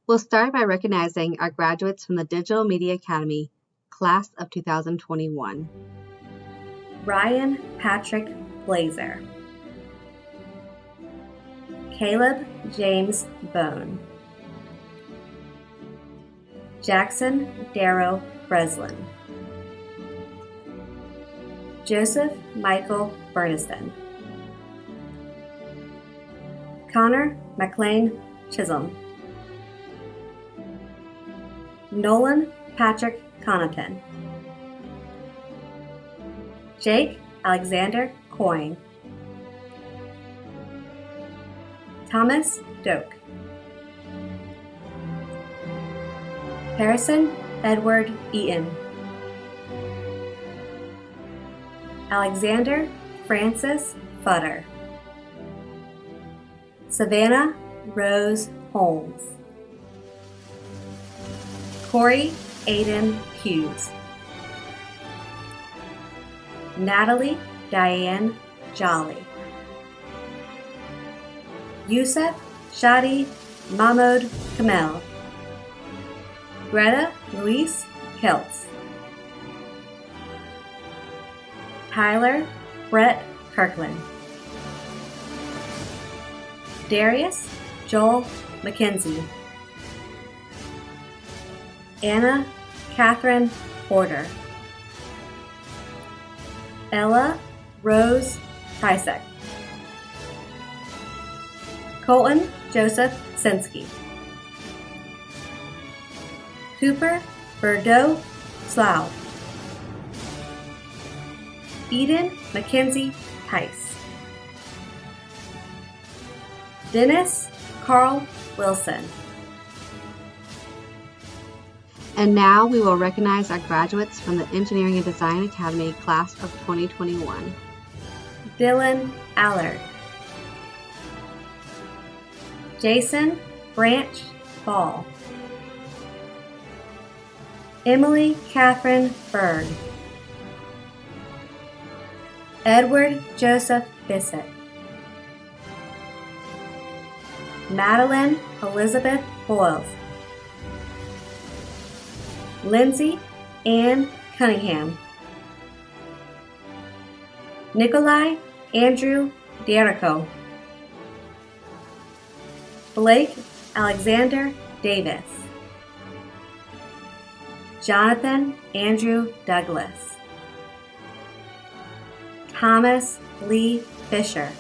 Speaker 1: We'll start by recognizing our graduates from the Digital Media Academy, Class of 2021.
Speaker 10: Ryan Patrick Blazer. Caleb James Bone. Jackson Darrow Breslin. Joseph Michael Burniston. Connor McLean Chisholm. Nolan Patrick Connaughton. Jake Alexander Coyne. Thomas Doak. Harrison Edward Eaton. Alexander Francis Futter. Savannah Rose Holmes. Corey Aiden Hughes. Natalie Diane Jolly. Yusuf Shadi Mahmoud Kamel. Greta Louise Keltz. Tyler Brett Kirkland. Darius Joel McKenzie. Anna Catherine Porter. Ella Rose Tysek. Colton Joseph Sensky. Cooper Bordeaux Slough. Eden Mackenzie Tice. Dennis Carl Wilson.
Speaker 1: And now we will recognize our graduates from the Engineering and Design Academy class of 2021.
Speaker 10: Dylan Allard, Jason Branch Ball, Emily Catherine Berg, Edward Joseph Bissett, Madeline Elizabeth Boyles, Lindsay Ann Cunningham, Nikolai Andrew D'Erico, Blake Alexander Davis, Jonathan Andrew Douglas, Thomas Lee Fisher,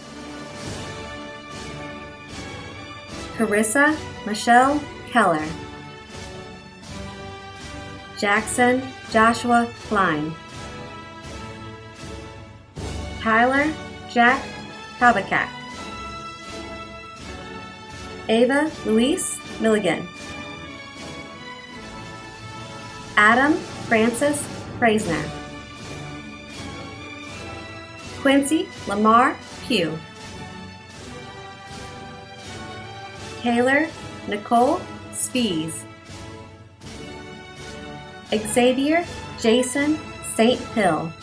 Speaker 10: Carissa Michelle Keller, Jackson Joshua Klein, Tyler Jack Kabakak, Ava Louise Milligan, Adam Francis Praisner, Quincy Lamar Pugh, Taylor Nicole Spees, Xavier Jason St. Hill,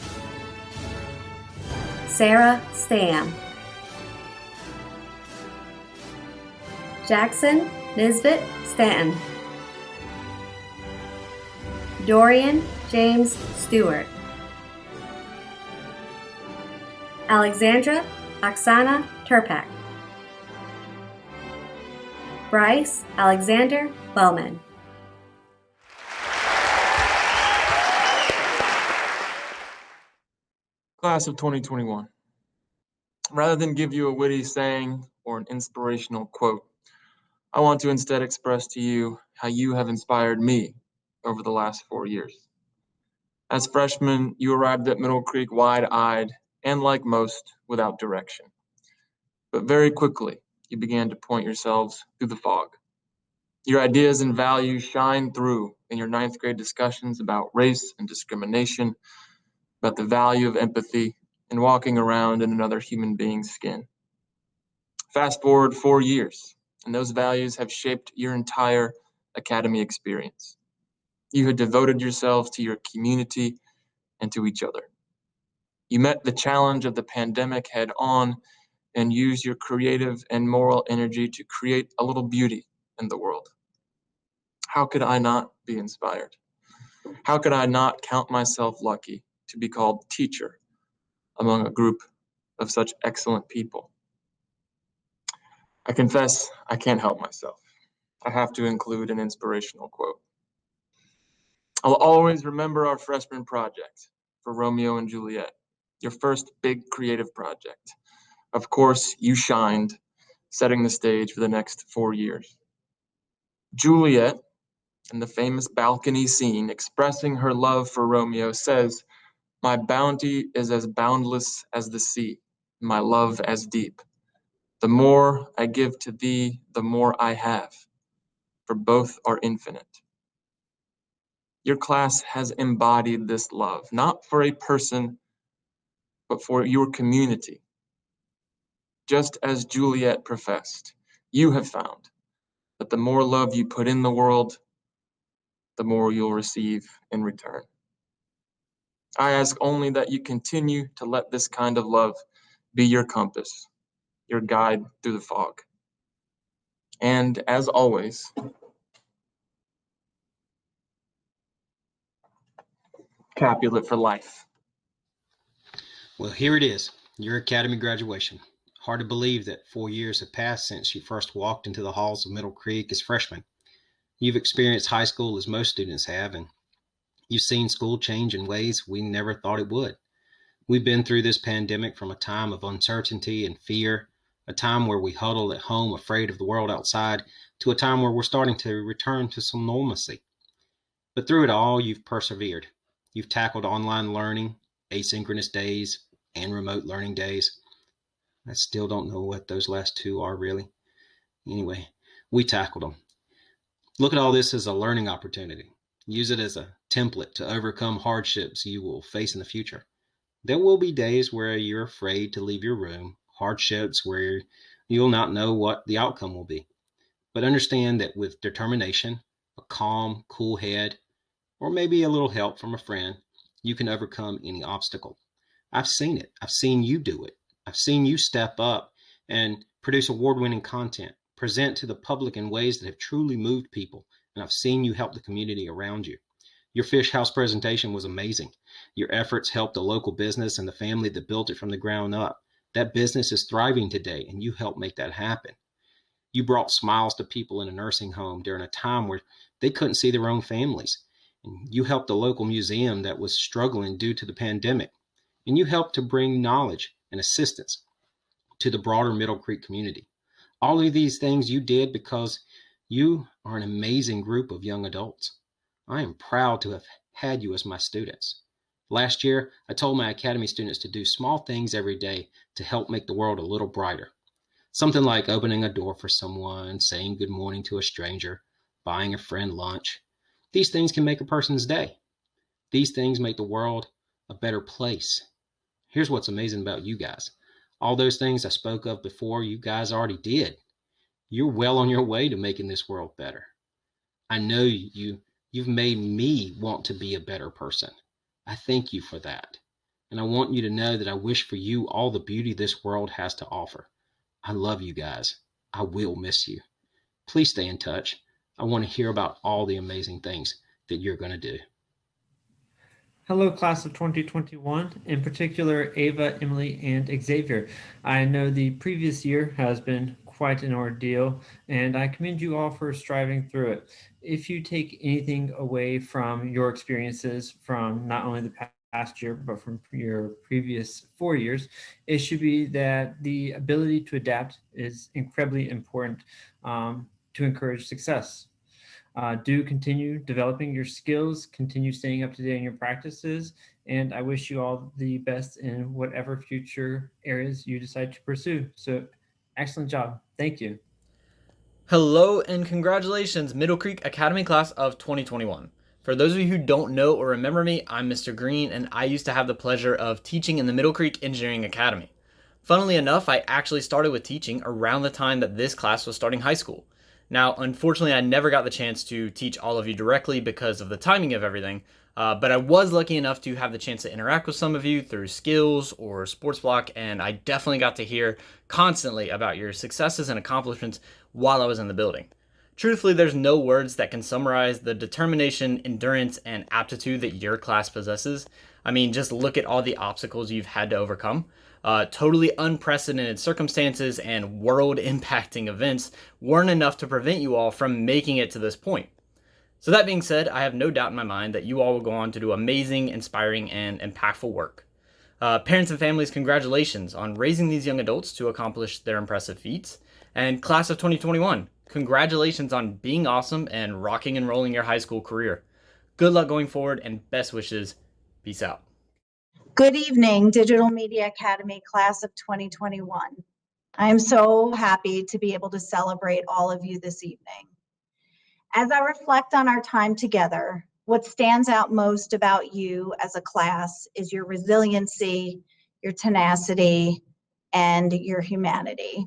Speaker 10: Sarah Stam, Jackson Nisbet Stanton, Dorian James Stewart, Alexandra Oksana Turpak, Bryce Alexander Wellman.
Speaker 11: Class of 2021. Rather than give you a witty saying or an inspirational quote, I want to instead express to you how you have inspired me over the last 4 years. As freshmen, you arrived at Middle Creek wide-eyed and, like most, without direction. But very quickly, you began to point yourselves through the fog. Your ideas and values shine through in your 9th grade discussions about race and discrimination, about the value of empathy and walking around in another human being's skin. Fast forward 4 years, and those values have shaped your entire academy experience. You had devoted yourselves to your community and to each other. You met the challenge of the pandemic head on and used your creative and moral energy to create a little beauty in the world. How could I not be inspired? How could I not count myself lucky to be called teacher among a group of such excellent people? I confess I can't help myself. I have to include an inspirational quote. I'll always remember our freshman project for Romeo and Juliet, your first big creative project. Of course, you shined, setting the stage for the next 4 years. Juliet, in the famous balcony scene expressing her love for Romeo, says, "My bounty is as boundless as the sea, my love as deep. The more I give to thee, the more I have, for both are infinite." Your class has embodied this love, not for a person, but for your community. Just as Juliet professed, you have found that the more love you put in the world, the more you'll receive in return. I ask only that you continue to let this kind of love be your compass, your guide through the fog. And as always, Capulet for life.
Speaker 12: Well, here it is, your academy graduation. Hard to believe that 4 years have passed since you first walked into the halls of Middle Creek as freshmen. You've experienced high school as most students have, and you've seen school change in ways we never thought it would. We've been through this pandemic from a time of uncertainty and fear, a time where we huddled at home afraid of the world outside, to a time where we're starting to return to some normalcy. But through it all, you've persevered. You've tackled online learning, asynchronous days, and remote learning days. I still don't know what those last two are really. Anyway, we tackled them. Look at all this as a learning opportunity. Use it as a template to overcome hardships you will face in the future. There will be days where you're afraid to leave your room, hardships where you'll not know what the outcome will be. But understand that with determination, a calm, cool head, or maybe a little help from a friend, you can overcome any obstacle. I've seen it. I've seen you do it. I've seen you step up and produce award-winning content, present to the public in ways that have truly moved people, and I've seen you help the community around you. Your fish house presentation was amazing. Your efforts helped a local business and the family that built it from the ground up. That business is thriving today, and you helped make that happen. You brought smiles to people in a nursing home during a time where they couldn't see their own families. And you helped a local museum that was struggling due to the pandemic. And you helped to bring knowledge and assistance to the broader Middle Creek community. All of these things you did because you are an amazing group of young adults. I am proud to have had you as my students. Last year, I told my Academy students to do small things every day to help make the world a little brighter. Something like opening a door for someone, saying good morning to a stranger, buying a friend lunch. These things can make a person's day. These things make the world a better place. Here's what's amazing about you guys. All those things I spoke of before, you guys already did. You're well on your way to making this world better. I know you've made me want to be a better person. I thank you for that. And I want you to know that I wish for you all the beauty this world has to offer. I love you guys. I will miss you. Please stay in touch. I want to hear about all the amazing things that you're going to do.
Speaker 13: Hello, class of 2021, in particular, Ava, Emily, and Xavier. I know the previous year has been quite an ordeal, and I commend you all for striving through it. If you take anything away from your experiences from not only the past year, but from your previous 4 years, it should be that the ability to adapt is incredibly important to encourage success. Do continue developing your skills, continue staying up to date on your practices, and I wish you all the best in whatever future areas you decide to pursue. So, excellent job. Thank you.
Speaker 14: Hello and congratulations, Middle Creek Academy class of 2021. For those of you who don't know or remember me, I'm Mr. Green, and I used to have the pleasure of teaching in the Middle Creek Engineering Academy. Funnily enough, I actually started with teaching around the time that this class was starting high school. Now, unfortunately, I never got the chance to teach all of you directly because of the timing of everything, but I was lucky enough to have the chance to interact with some of you through skills or sports block, and I definitely got to hear constantly about your successes and accomplishments while I was in the building. Truthfully, there's no words that can summarize the determination, endurance, and aptitude that your class possesses. I mean, just look at all the obstacles you've had to overcome. Totally unprecedented circumstances and world-impacting events weren't enough to prevent you all from making it to this point. So that being said, I have no doubt in my mind that you all will go on to do amazing, inspiring, and impactful work. Parents and families, congratulations on raising these young adults to accomplish their impressive feats. And class of 2021, congratulations on being awesome and rocking and rolling your high school career. Good luck going forward and best wishes. Peace out.
Speaker 15: Good evening, Digital Media Academy class of 2021. I am so happy to be able to celebrate all of you this evening. As I reflect on our time together, what stands out most about you as a class is your resiliency, your tenacity, and your humanity.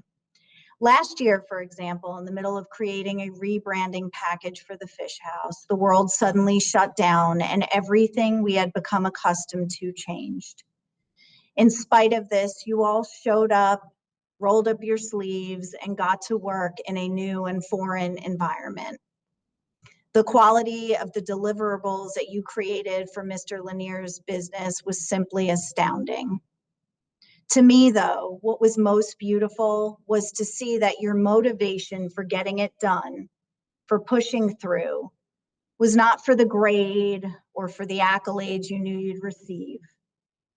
Speaker 15: Last year, for example, in the middle of creating a rebranding package for the Fish House, the world suddenly shut down and everything we had become accustomed to changed. In spite of this, you all showed up, rolled up your sleeves, and got to work in a new and foreign environment. The quality of the deliverables that you created for Mr. Lanier's business was simply astounding. To me, though, what was most beautiful was to see that your motivation for getting it done, for pushing through, was not for the grade or for the accolades you knew you'd receive.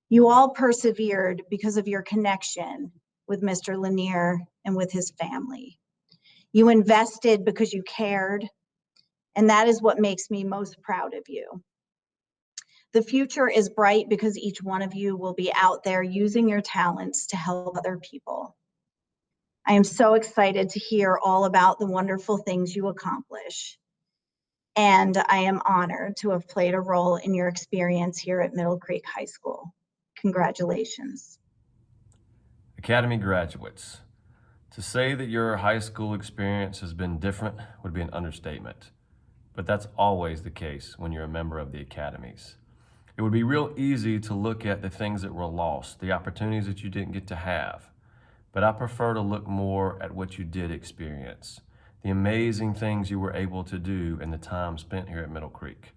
Speaker 15: You all persevered because of your connection with Mr. Lanier and with his family. You invested because you cared, and that is what makes me most proud of you. The future is bright because each one of you will be out there using your talents to help other people. I am so excited to hear all about the wonderful things you accomplish. and I am honored to have played a role in your experience here at Middle Creek High School. Congratulations.
Speaker 16: Academy graduates, to say that your high school experience has been different would be an understatement, but that's always the case when you're a member of the academies. It would be real easy to look at the things that were lost, the opportunities that you didn't get to have, but I prefer to look more at what you did experience, the amazing things you were able to do in the time spent here at Middle Creek.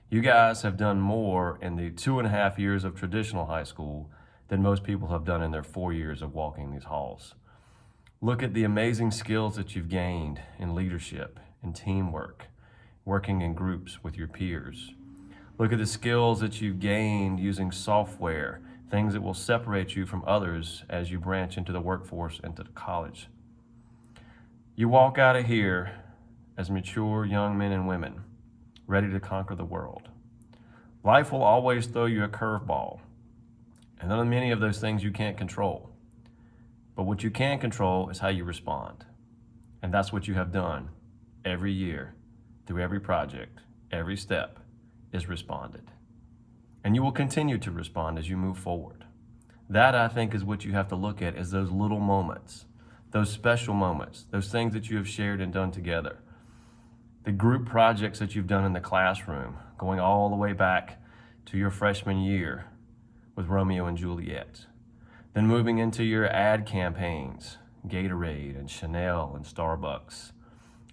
Speaker 16: You guys have done more in the 2.5 years of traditional high school than most people have done in their 4 years of walking these halls. Look at the amazing skills that you've gained in leadership and teamwork, working in groups with your peers. Look at the skills that you've gained using software, things that will separate you from others as you branch into the workforce and to college. You walk out of here as mature young men and women, ready to conquer the world. Life will always throw you a curveball, and there are many of those things you can't control. But what you can control is how you respond. And that's what you have done every year, through every project, every step is responded. And you will continue to respond as you move forward. That, I think, is what you have to look at, is those little moments, those special moments, those things that you have shared and done together. The group projects that you've done in the classroom, going all the way back to your freshman year with Romeo and Juliet. Then moving into your ad campaigns, Gatorade and Chanel and Starbucks.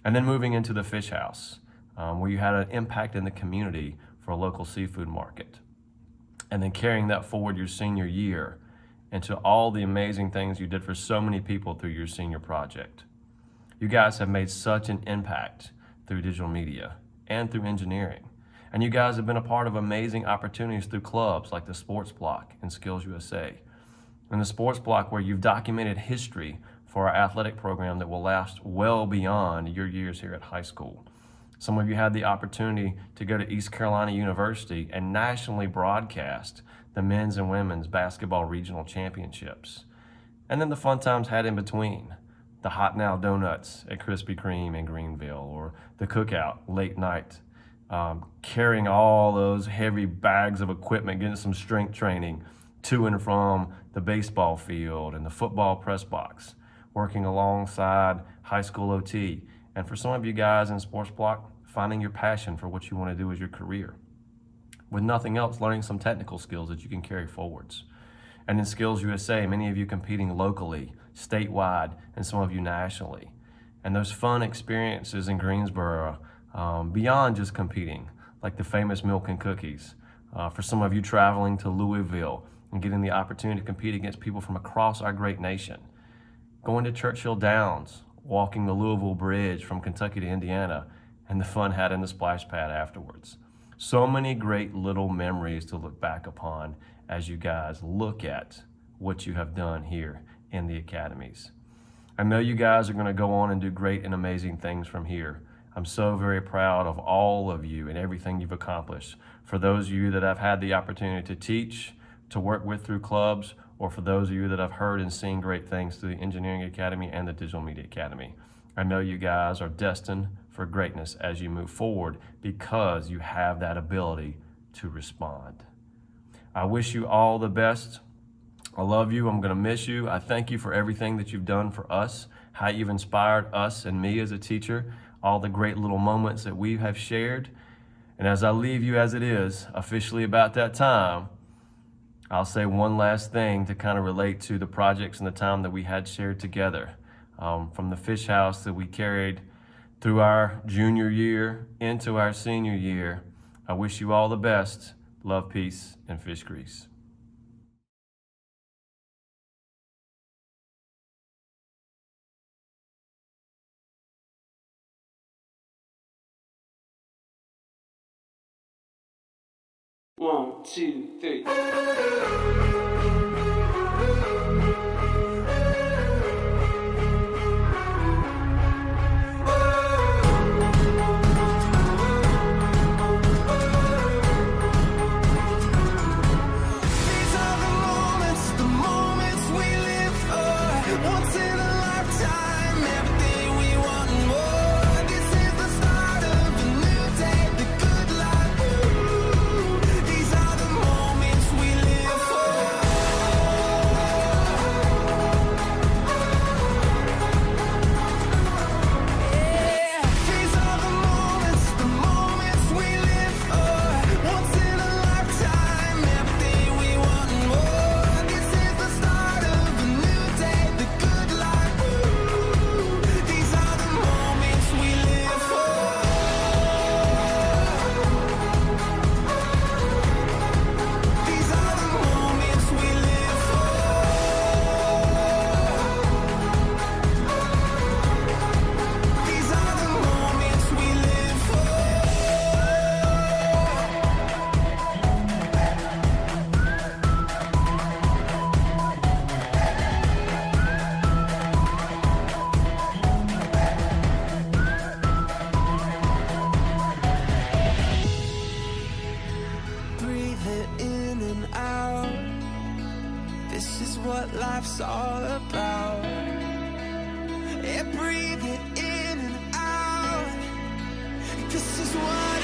Speaker 16: And then moving into the Fish House, where you had an impact in the community for a local seafood market. And then carrying that forward your senior year into all the amazing things you did for so many people through your senior project. You guys have made such an impact through digital media and through engineering. And you guys have been a part of amazing opportunities through clubs like the Sports Block and Skills USA. And the Sports Block, where you've documented history for our athletic program that will last well beyond your years here at high school. Some of you had the opportunity to go to East Carolina University and nationally broadcast the men's and women's basketball regional championships. And then the fun times had in between, the Hot Now Donuts at Krispy Kreme in Greenville, or the cookout late night, carrying all those heavy bags of equipment, getting some strength training to and from the baseball field and the football press box, working alongside high school OT. And for some of you guys in Sports Block, finding your passion for what you want to do as your career. With nothing else, learning some technical skills that you can carry forwards. And in Skills USA, many of you competing locally, statewide, and some of you nationally. And those fun experiences in Greensboro, beyond just competing, like the famous milk and cookies. For some of you traveling to Louisville and getting the opportunity to compete against people from across our great nation. Going to Churchill Downs, walking the Louisville Bridge from Kentucky to Indiana, and the fun had in the splash pad afterwards. So many great little memories to look back upon as you guys look at what you have done here in the academies. I know you guys are going to go on and do great and amazing things from here. I'm so very proud of all of you and everything you've accomplished. For those of you that I've had the opportunity to teach, to work with through clubs, or for those of you that I've heard and seen great things through the Engineering Academy and the Digital Media Academy. I know you guys are destined for greatness as you move forward because you have that ability to respond. I wish you all the best. I love you. I'm going to miss you. I thank you for everything that you've done for us, how you've inspired us and me as a teacher, all the great little moments that we have shared. And as I leave you as it is, officially about that time, I'll say one last thing to kind of relate to the projects and the time that we had shared together. From the Fish House that we carried through our junior year into our senior year. I wish you all the best. Love, peace, and fish grease.
Speaker 17: One, two, three.
Speaker 18: Day This is what life's all about. Yeah, breathe it in and out. This is what